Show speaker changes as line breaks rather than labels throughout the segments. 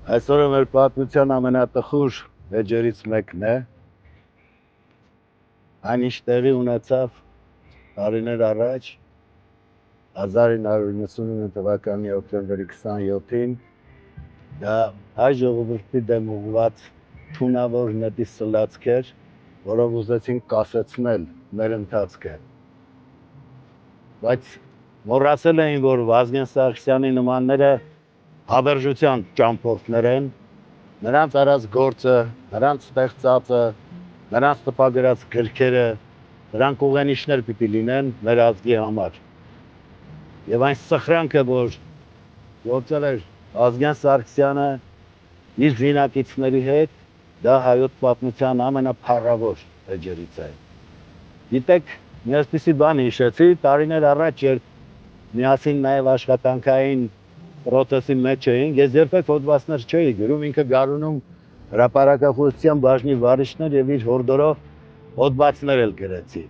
Այսօրը մեր պատմության ամենատխուր էջերից մեկն է, այն ինչ տեղի ունեցավ տարիներ առաջ 1999 թվականի օկտեմբերի 27-ին դա հայ ժողովրդի դեմ ուղղված թունավոր նետի սլացք էր, որով ուզեցին կասեցնել մեր ընթացքը։ Բայց մոռացել էին, որ Վազգեն Սարգսյանի նմանները հավերժության ճամփորդներ են, նրանց արած գործը, նրանց ստեղծածը, նրանց տպագրած գրքերը, նրանք ուղենիշներ պիտի լինեն մեր ազգի համար։ Եվ այն սխրանքը, որ գործել էր Վազգեն Սարգսյանը իր զինակիցների հետ, դա հայոց պատմության ամենափառավոր էջերից է։ Գիտեք, մի այսպիսի բան հիշեցի, տարիներ առաջ, երբ միասին նաև աշխատանքային պրոցեսի մեջ էինք, ես երբեք հոդվածներ չէի գրում, ինքը Գարունում հրապարակախոսության բաժնի վարիչներ եւ իր հորդորով հոդվածներ էլ գրեցի։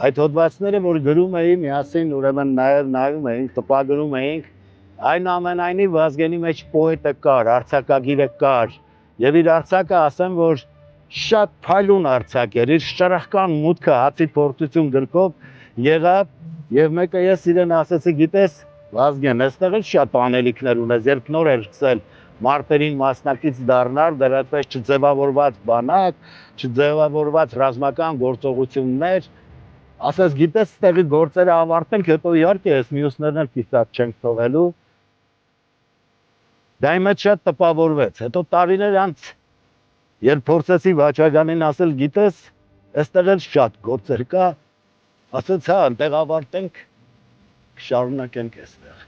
Այդ հոդվածները, որ գրում էի, միասին ուրեմն նայում էինք, տպագրում էինք, այնուամենայնիվ Վազգենի մեջ պոետը կար, արձակագիրը կար, եւ իր արձակը ասեմ, որ շատ փայլուն արձակ էր, իր շրխկան մուտքը հացի փորձություն գրքով եղավ, եւ մեկը ես իրեն ասեցի, գիտես, Վազգեն, այստեղ էլ շատ անելիքներ ունես, երբ նոր էր սկսել մարտերին մասնակից դառնալ, դեռ այդպես չձևավորված բանակ, չձևավորված ռազմական գործողություններ, ասես գիտես, ստեղի գործերը ավարտենք, հետո իհարկե ես մյուսներն էլ կիսատ չենք թողելու։ Դա իմ հետ շատ տպավորվեց, հետո տարիներ անց, երբ փորձեցի Վաչագանին ասել, գիտես, այստեղ էլ շատ գործեր կա, ասեց, հա, այնտեղ ավարտենք, շարունակենք այստեղ։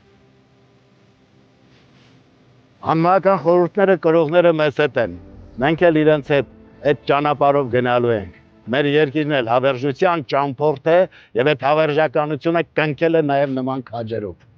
Անմահական խորհուրդները կրողները մեզ հետ են, մենք էլ իրենց հետ այդ ճանապարհով գնալու ենք։ Մեր երկիրն էլ հավերժության ճամփորդ է եւ այդ հավերժականությունը կնքել է նաեւ նման քաջերով։